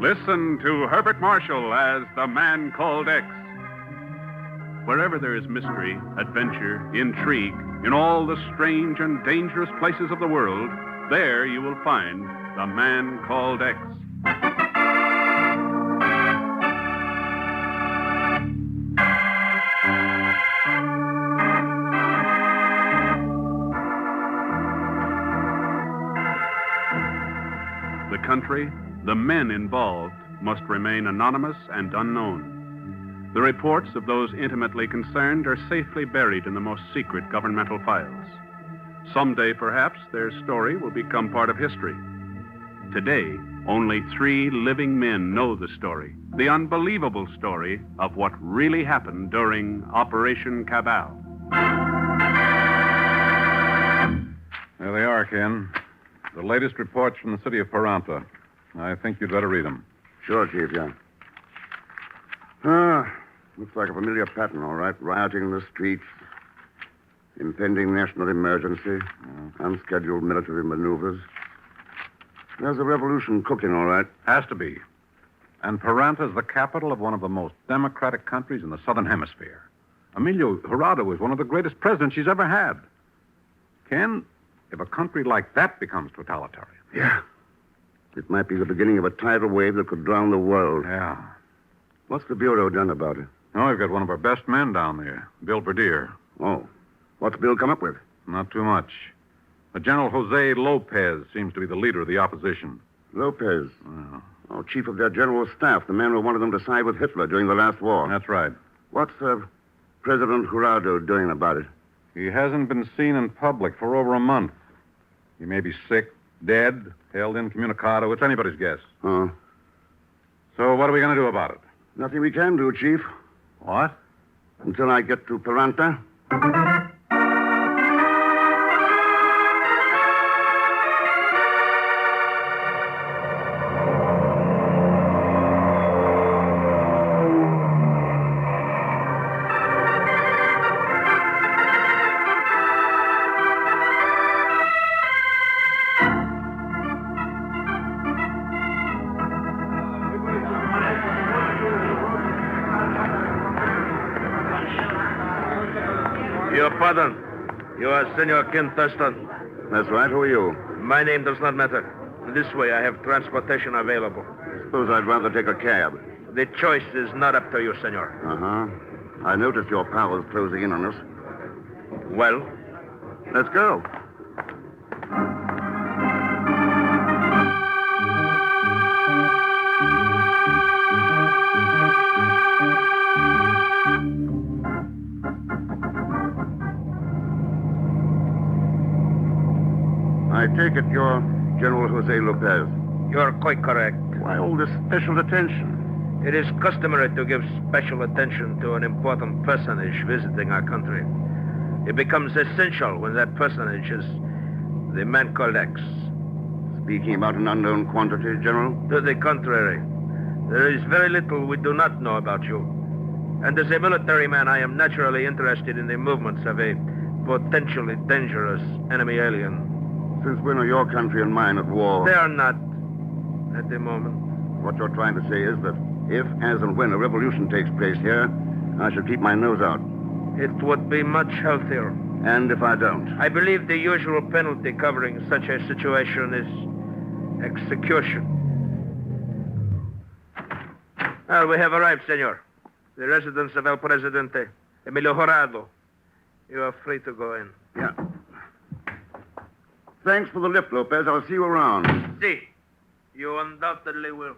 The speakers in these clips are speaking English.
Listen to Herbert Marshall as the Man Called X. Wherever there is mystery, adventure, intrigue, in all the strange and dangerous places of the world, there you will find the Man Called X. The country, the men involved, must remain anonymous and unknown. The reports of those intimately concerned are safely buried in the most secret governmental files. Someday, perhaps, their story will become part of history. Today, only 3 living men know the story, the unbelievable story of what really happened during Operation Cabal. There they are, Ken. The latest reports from the city of Peranta. I think you'd better read them. Sure, Chief, yeah. Looks like a familiar pattern, all right. Rioting in the streets, impending national emergency, unscheduled military maneuvers. There's a revolution cooking, all right. Has to be. And Peranta's the capital of one of the most democratic countries in the Southern Hemisphere. Emilio Jurado is one of the greatest presidents she's ever had. Ken, if a country like that becomes totalitarian... Yeah. It might be the beginning of a tidal wave that could drown the world. Yeah. What's the Bureau done about it? Oh, we've got one of our best men down there, Bill Verdier. Oh. What's Bill come up with? Not too much. The General Jose Lopez seems to be the leader of the opposition. Lopez? Oh, chief of their general staff, the man who wanted them to side with Hitler during the last war. That's right. What's President Jurado doing about it? He hasn't been seen in public for over a month. He may be sick, dead, held incommunicado. It's anybody's guess. Oh. So what are we going to do about it? Nothing we can do, Chief. What? Until I get to Peranta. Your pardon. You are Senor Ken Thurston. That's right. Who are you? My name does not matter. This way, I have transportation available. Suppose I'd rather take a cab. The choice is not up to you, senor. Uh-huh. I noticed your pal was closing in on us. Well? Let's go. I take it you're General Jose Lopez. You're quite correct. Why all this special attention? It is customary to give special attention to an important personage visiting our country. It becomes essential when that personage is the man called X. Speaking about an unknown quantity, General? To the contrary. There is very little we do not know about you. And as a military man, I am naturally interested in the movements of a potentially dangerous enemy alien. Since when are your country and mine at war? They are not, at the moment. What you're trying to say is that if, as and when a revolution takes place here, I should keep my nose out. It would be much healthier. And if I don't? I believe the usual penalty covering such a situation is execution. Well, we have arrived, senor. The residence of El Presidente, Emilio Jurado. You are free to go in. Yeah. Thanks for the lift, Lopez. I'll see you around. See. You undoubtedly will.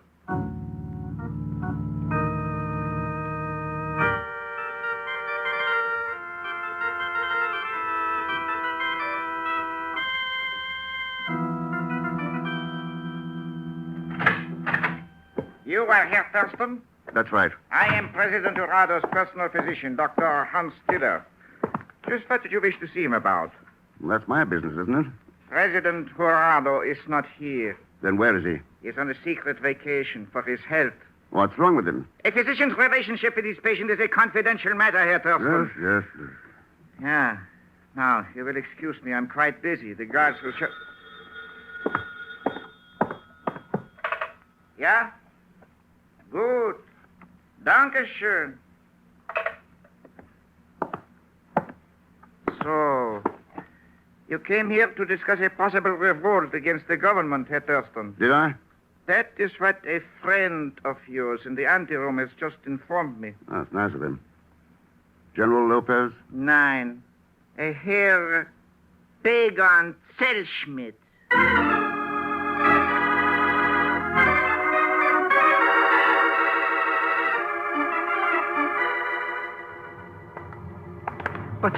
You are Herr Thurston? That's right. I am President Jurado's personal physician, Dr. Hans Tiller. Just what did you wish to see him about? Well, that's my business, isn't it? President Jurado is not here. Then where is he? He's on a secret vacation for his health. What's wrong with him? A physician's relationship with his patient is a confidential matter, Herr Thurston. Yes. Yeah. Now, you will excuse me. I'm quite busy. The guards will show... Yeah? Good. Dankeschön. So, you came here to discuss a possible revolt against the government, Herr Thurston. Did I? That is what a friend of yours in the anteroom has just informed me. Oh, that's nice of him. General Lopez? Nein. A Herr Begon Zellschmidt. But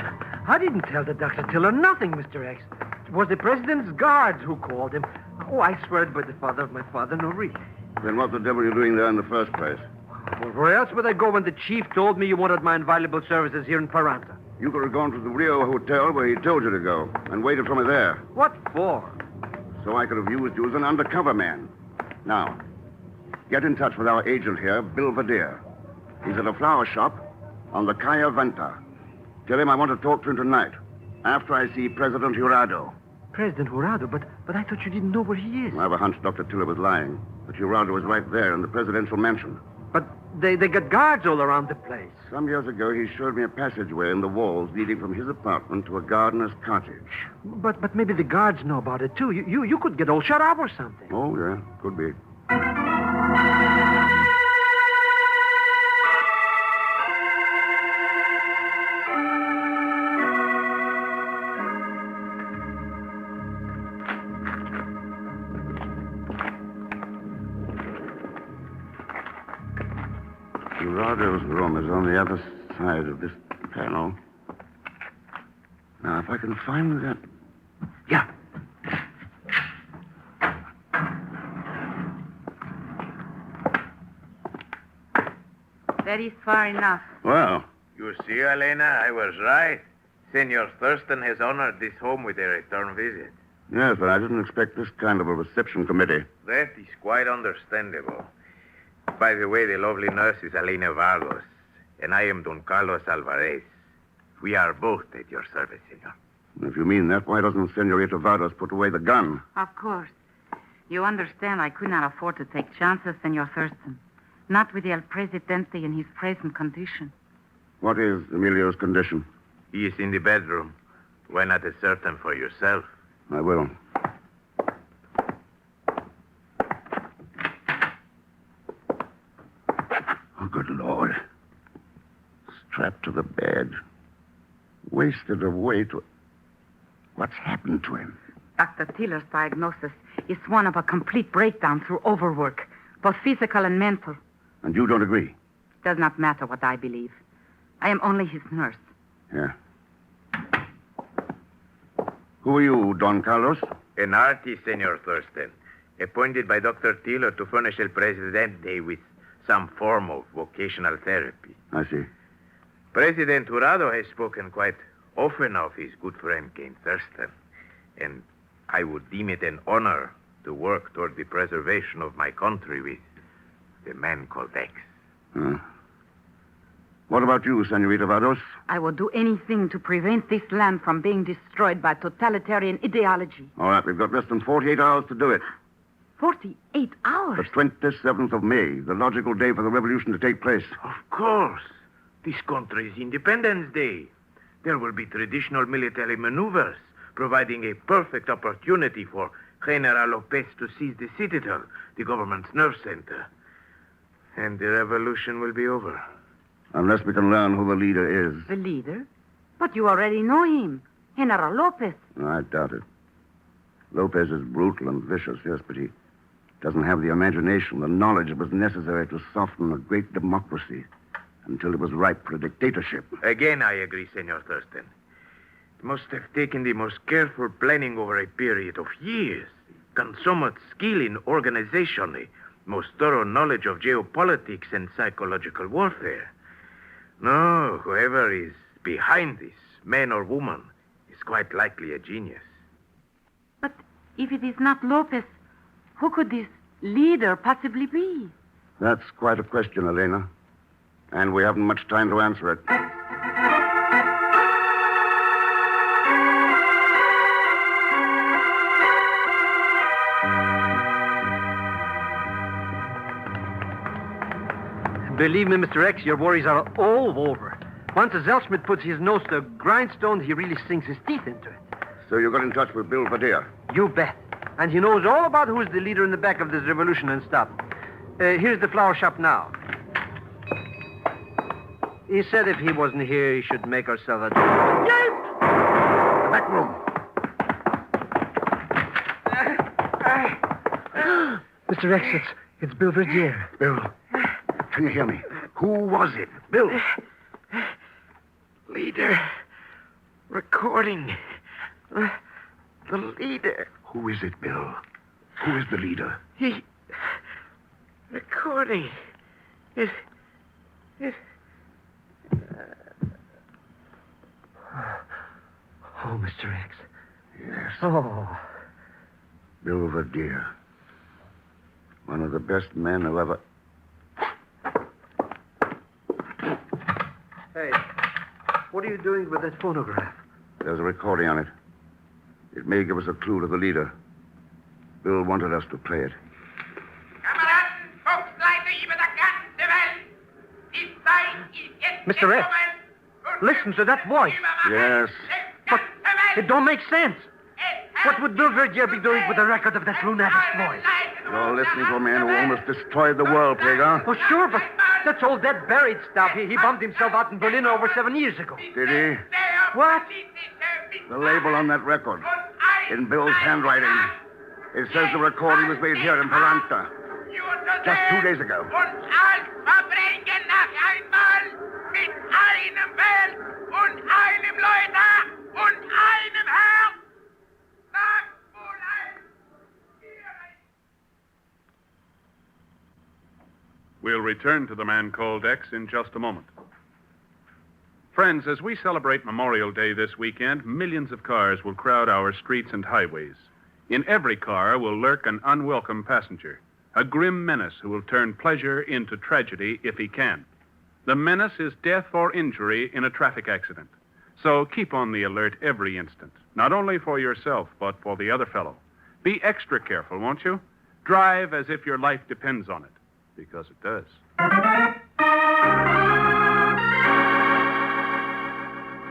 I didn't tell the Dr. Tiller nothing, Mr. X. It was the president's guards who called him. Oh, I swear it by the father of my father, no really. Then what the devil are you doing there in the first place? Well, where else would I go when the chief told me you wanted my invaluable services here in Paranta? You could have gone to the Rio Hotel where he told you to go and waited for me there. What for? So I could have used you as an undercover man. Now, get in touch with our agent here, Bill Vadere. He's at a flower shop on the Calle Venta. Tell him I want to talk to him tonight, after I see President Jurado. President Jurado? But I thought you didn't know where he is. I have a hunch Dr. Tiller was lying, that Jurado was right there in the presidential mansion. But they got guards all around the place. Some years ago, he showed me a passageway in the walls leading from his apartment to a gardener's cottage. But maybe the guards know about it, too. You could get all shut up or something. Oh, yeah, could be. Jurado's room is on the other side of this panel. Now, if I can find that... Yeah. That is far enough. Well, You see, Elena, I was right. Senor Thurston has honored this home with a return visit. yes, but I didn't expect this kind of a reception committee. That is quite understandable. By the way, the lovely nurse is Elena Vargas, and I am Don Carlos Alvarez. We are both at your service, senor. If you mean that, why doesn't Senorita Vargas put away the gun? Of course. You understand I could not afford to take chances, Senor Thurston. Not with El Presidente in his present condition. What is Emilio's condition? He is in the bedroom. Why not ascertain for yourself? I will. Oh, good Lord. Strapped to the bed. Wasted away to... What's happened to him? Dr. Tiller's diagnosis is one of a complete breakdown through overwork, both physical and mental. And you don't agree? It does not matter what I believe. I am only his nurse. Yeah. Who are you, Don Carlos? An artist, Senor Thurston, appointed by Dr. Tiller to furnish El Presidente with some form of vocational therapy. I see. President Jurado has spoken quite often of his good friend Cain Thurston, and I would deem it an honor to work toward the preservation of my country with the man called X. What about you, Senorita Vargas? I will do anything to prevent this land from being destroyed by totalitarian ideology. All right, we've got less than 48 hours to do it. 48 hours? The 27th of May, the logical day for the revolution to take place. Of course. This country is Independence Day. There will be traditional military maneuvers, providing a perfect opportunity for General Lopez to seize the citadel, the government's nerve center. And the revolution will be over. Unless we can learn who the leader is. The leader? But you already know him. General Lopez. I doubt it. Lopez is brutal and vicious, yes, but he doesn't have the imagination, the knowledge that was necessary to soften a great democracy until it was ripe for a dictatorship. Again, I agree, Senor Thurston. It must have taken the most careful planning over a period of years, consummate skill in organization, a most thorough knowledge of geopolitics and psychological warfare. No, whoever is behind this, man or woman, is quite likely a genius. But if it is not Lopez, who could this leader possibly be? That's quite a question, Elena. And we haven't much time to answer it. Believe me, Mr. X, your worries are all over. Once a Zellschmidt puts his nose to a grindstone, he really sinks his teeth into it. So you got in touch with Bill Verdier? You bet. And he knows all about who's the leader in the back of this revolution and stuff. Here's the flower shop now. He said if he wasn't here, he should make ourselves a... The back room. Mr. X, it's Bill Verdier. Bill, can you hear me? Who was it? Bill. Leader. Recording. The leader. Who is it, Bill? Who is the leader? He... Recording. It... Oh, Mr. X. Yes. Oh. Bill Verdier. One of the best men who ever... Hey, what are you doing with that phonograph? There's a recording on it. It may give us a clue to the leader. Bill wanted us to play it. Mr. X, listen to that voice. Yes. But it don't make sense. What would Bill Verdier be doing with a record of that lunatic's voice? You're listening to a man who almost destroyed the world, Plager. Oh, sure, but that's all that buried stuff. He bumped himself out in Berlin over 7 years ago. Did he? What? The label on that record, in Bill's handwriting, it says the recording was made here in Peranta. Just 2 days ago. We'll return to the man called X in just a moment. Friends, as we celebrate Memorial Day this weekend, millions of cars will crowd our streets and highways. In every car will lurk an unwelcome passenger, a grim menace who will turn pleasure into tragedy if he can. The menace is death or injury in a traffic accident. So keep on the alert every instant, not only for yourself, but for the other fellow. Be extra careful, won't you? Drive as if your life depends on it, because it does.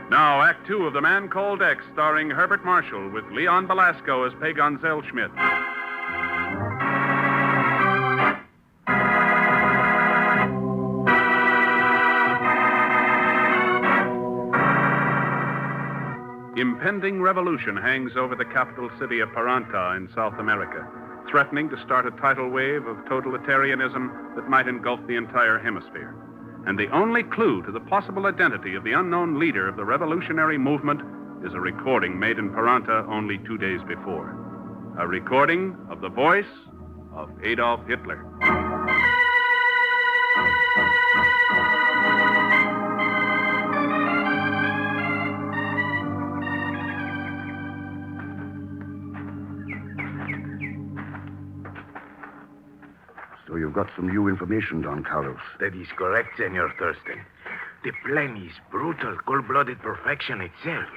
Now, Act Two of The Man Called X, starring Herbert Marshall, with Leon Belasco as Pagan Zellschmidt. Impending revolution hangs over the capital city of Peranta in South America, threatening to start a tidal wave of totalitarianism that might engulf the entire hemisphere. And the only clue to the possible identity of the unknown leader of the revolutionary movement is a recording made in Peranta only 2 days before. A recording of the voice of Adolf Hitler. So you've got some new information, Don Carlos. That is correct, Senor Thurston. The plan is brutal, cold-blooded perfection itself.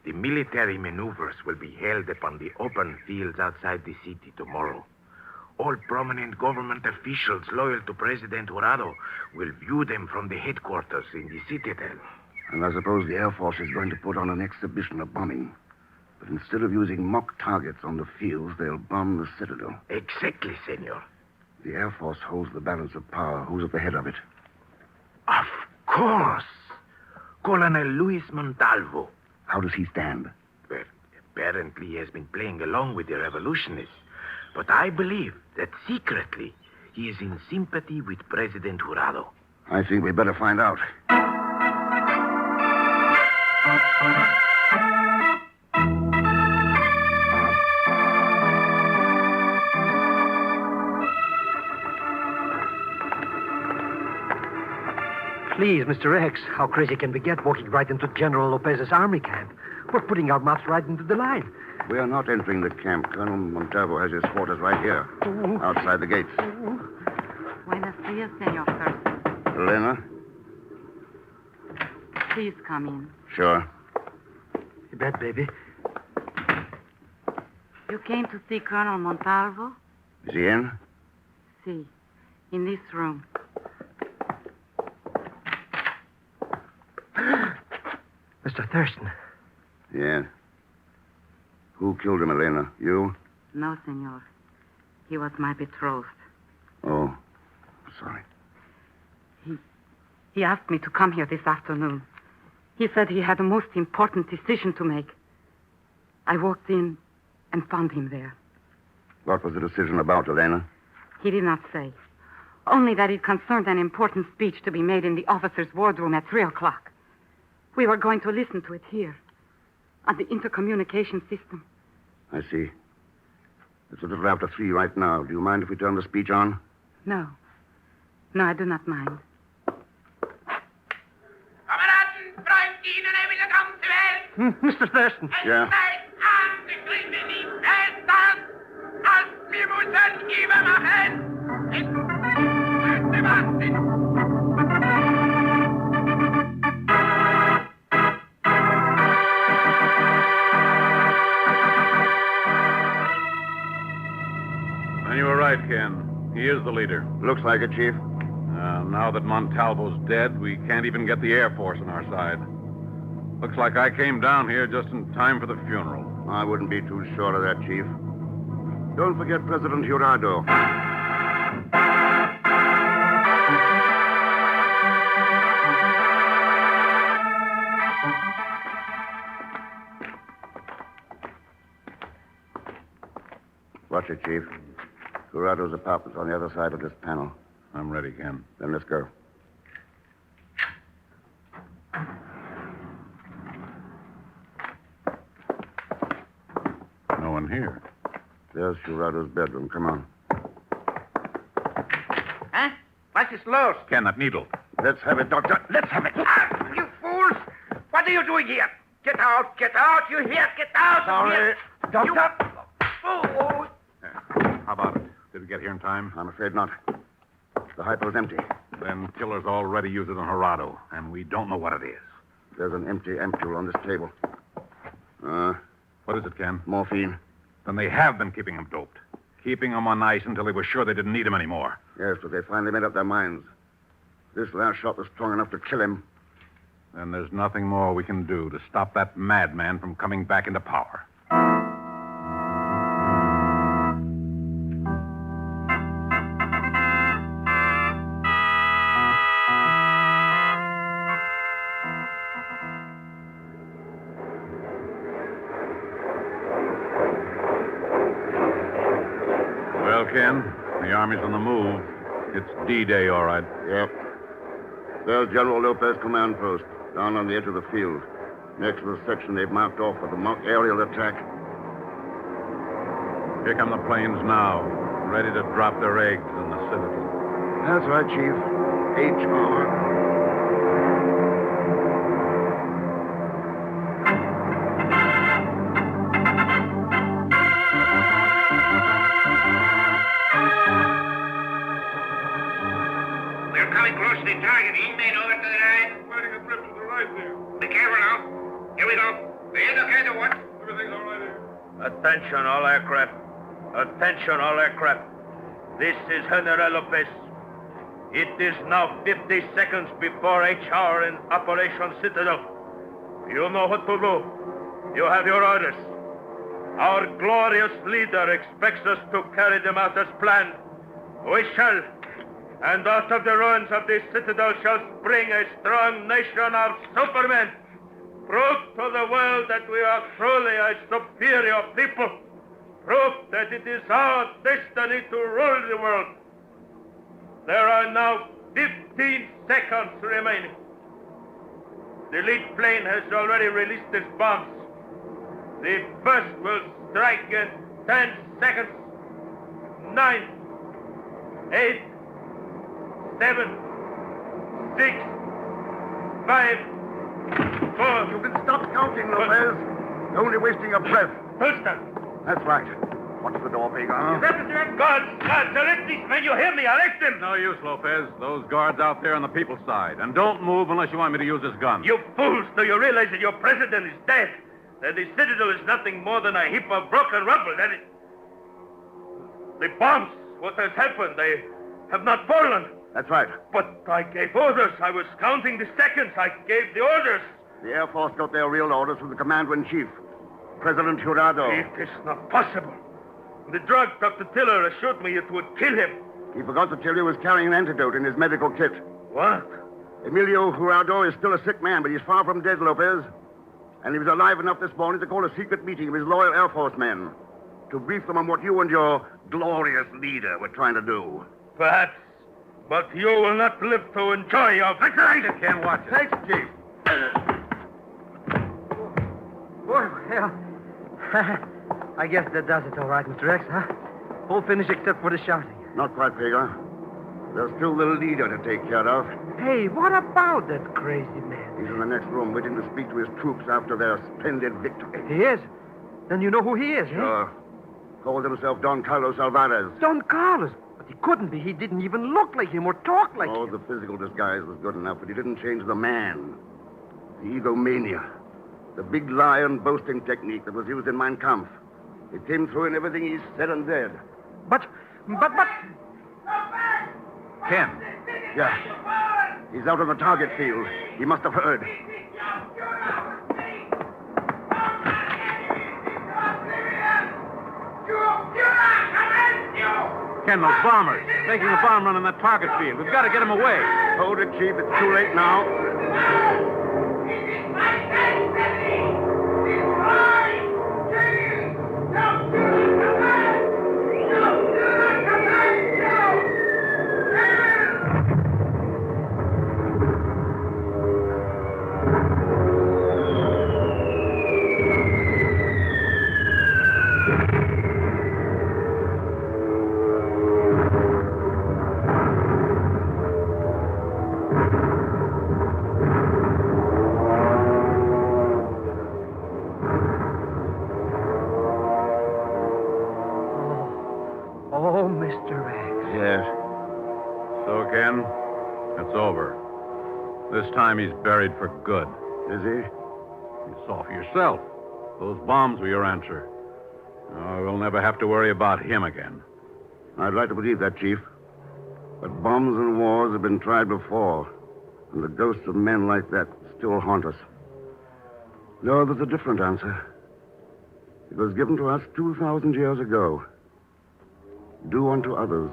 The military maneuvers will be held upon the open fields outside the city tomorrow. All prominent government officials loyal to President Jurado will view them from the headquarters in the citadel. And I suppose the Air Force is going to put on an exhibition of bombing. But instead of using mock targets on the fields, they'll bomb the citadel. Exactly, Senor. The Air Force holds the balance of power. Who's at the head of it? Of course. Colonel Luis Montalvo. How does he stand? Well, apparently he has been playing along with the revolutionists. But I believe that secretly he is in sympathy with President Jurado. I think we better find out. Please, Mr. X, how crazy can we get walking right into General Lopez's army camp? We're putting our mouths right into the line. We are not entering the camp. Colonel Montalvo has his quarters right here, outside the gates. Buenos dias, Senor Thurston. Elena? Please come in. Sure. You bet, baby. You came to see Colonel Montalvo? Is he in? See, in this room. Thurston. Yeah. Who killed him, Elena? You? No, senor. He was my betrothed. Oh, sorry. He asked me to come here this afternoon. He said he had a most important decision to make. I walked in and found him there. What was the decision about, Elena? He did not say. Only that it concerned an important speech to be made in the officers' wardroom at 3 o'clock. We were going to listen to it here, on the intercommunication system. I see. It's a little after 3 right now. Do you mind if we turn the speech on? No. No, I do not mind. Kameraden, Freundinnen, willkommen zur Welt. Mr. Thurston. Yeah. Es seid angegriffen, die Festern, als wir müssen übermachen. Es müsste warten. And you were right, Ken. He is the leader. Looks like it, Chief. Now that Montalvo's dead, we can't even get the Air Force on our side. Looks like I came down here just in time for the funeral. I wouldn't be too sure of that, Chief. Don't forget President Jurado. Watch it, Chief. Jurado's apartment's on the other side of this panel. I'm ready, Ken. Then let's go. No one here. There's Jurado's bedroom. Come on. Huh? What is los? Ken, that needle. Let's have it, Doctor. Let's have it. Ah, you fools! What are you doing here? Get out, you hear? Get out! Sorry, Doctor. Oh, How about it? Did we get here in time? I'm afraid not. The hypo's empty. Then killer's already used it on Gerardo, and we don't know what it is. There's an empty ampule on this table. What is it, Ken? Morphine. Then they have been keeping him doped. Keeping him on ice until they were sure they didn't need him anymore. Yes, but they finally made up their minds. This last shot was strong enough to kill him. Then there's nothing more we can do to stop that madman from coming back into power. Well, Ken, the Army's on the move. It's D-Day, all right. Yep. There's General Lopez command post, down on the edge of the field. Next to the section they've marked off for the mock aerial attack. Here come the planes now, ready to drop their eggs in the Citadel. That's right, Chief. HR. We're coming close to the target. Inmate over to the right. Fighting a trip to the right there. Be careful now. Here we go. Are you okay to what? Everything's all right here. Attention, all aircraft. Attention, all aircraft. This is General Lopez. It is now 50 seconds before HR in Operation Citadel. You know what to do. You have your orders. Our glorious leader expects us to carry them out as planned. We shall. And out of the ruins of this citadel shall spring a strong nation of supermen. Prove to the world that we are truly a superior people. Prove that it is our destiny to rule the world. There are now 15 seconds remaining. The lead plane has already released its bombs. The first will strike in 10 seconds. 9, 8, 7, 6, 5, 4. You can stop counting, Lopez. You're only wasting your breath. Thurston! That's right. Watch the door, Vega. Guards, arrest these men. You hear me? Arrest them. No use, Lopez. Those guards out there on the people's side. And don't move unless you want me to use this gun. You fools, do you realize that your president is dead? That the citadel is nothing more than a heap of broken rubble? That it... The bombs, what has happened, they have not fallen. That's right. But I gave orders. I was counting the seconds. I gave the orders. The Air Force got their real orders from the Commander-in-Chief, President Jurado. It is not possible. The drug Dr. Tiller assured me it would kill him. He forgot to tell you he was carrying an antidote in his medical kit. What? Emilio Jurado is still a sick man, but he's far from dead, Lopez. And he was alive enough this morning to call a secret meeting of his loyal Air Force men to brief them on what you and your glorious leader were trying to do. Perhaps. But you will not live to enjoy your victory. Can't watch it. Thanks, Chief. Well, I guess that does it all right, Mr. X, huh? All finished except for the shouting. Not quite, Pega. There's still the leader to take care of. Hey, what about that crazy man? He's in the next room waiting to speak to his troops after their splendid victory. He is? Then you know who he is, eh? Sure. Called himself Don Carlos Alvarez. Don Carlos. But he couldn't be. He didn't even look like him or talk like Oh, him. the physical disguise was good enough, but he didn't change the man. The egomania. The big lie and boasting technique that was used in Mein Kampf. It came through in everything he said and did. But... Ken. Yeah. He's out on the target field. He must have heard. Ken, those bombers. Making a bomb run on that target field. We've got to get them away. Hold it, Chief. It's too late now. Oh, Mr. X. Yes. So, Ken, it's over. This time he's buried for good. Is he? You saw for yourself. Those bombs were your answer. Oh, we'll never have to worry about him again. I'd like to believe that, Chief. But bombs and wars have been tried before, and the ghosts of men like that still haunt us. No, there's a different answer. It was given to us 2,000 years ago. Do unto others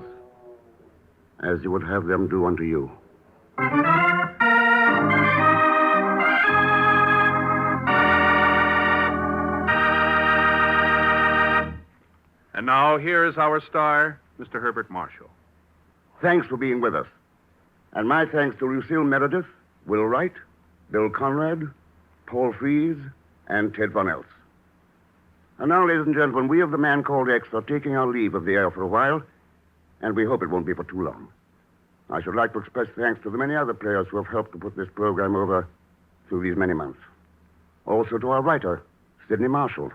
as you would have them do unto you. And now, here is our star, Mr. Herbert Marshall. Thanks for being with us. And my thanks to Lucille Meredith, Will Wright, Bill Conrad, Paul Fries, and Ted Von Eltz. And now, ladies and gentlemen, we of the Man Called X are taking our leave of the air for a while, and we hope it won't be for too long. I should like to express thanks to the many other players who have helped to put this program over through these many months. Also to our writer, Sidney Marshall.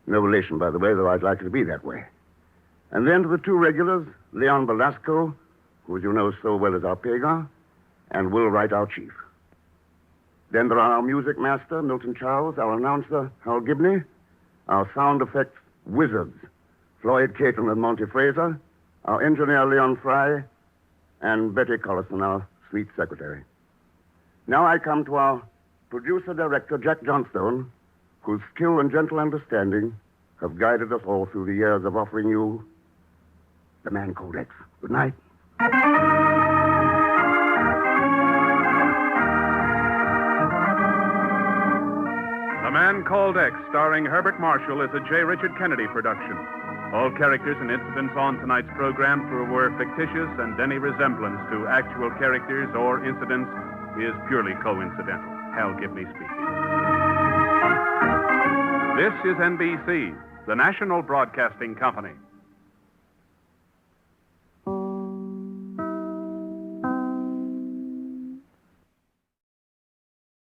No relation, by the way, though I'd like it to be that way. And then to the two regulars, Leon Velasco, who you know so well as our Pega, and Will Wright, our chief. Then there are our music master, Milton Charles, our announcer, Hal Gibney, our sound effects wizards, Floyd Caton and Monty Fraser, our engineer, Leon Fry, and Betty Collison, our sweet secretary. Now I come to our producer-director, Jack Johnstone, whose skill and gentle understanding have guided us all through the years of offering you The Man Called X. Good night. The Man Called X, starring Herbert Marshall, is a J. Richard Kennedy production. All characters and incidents on tonight's program were fictitious, and any resemblance to actual characters or incidents is purely coincidental. Hal Gibney speaking. This is NBC, the national broadcasting company.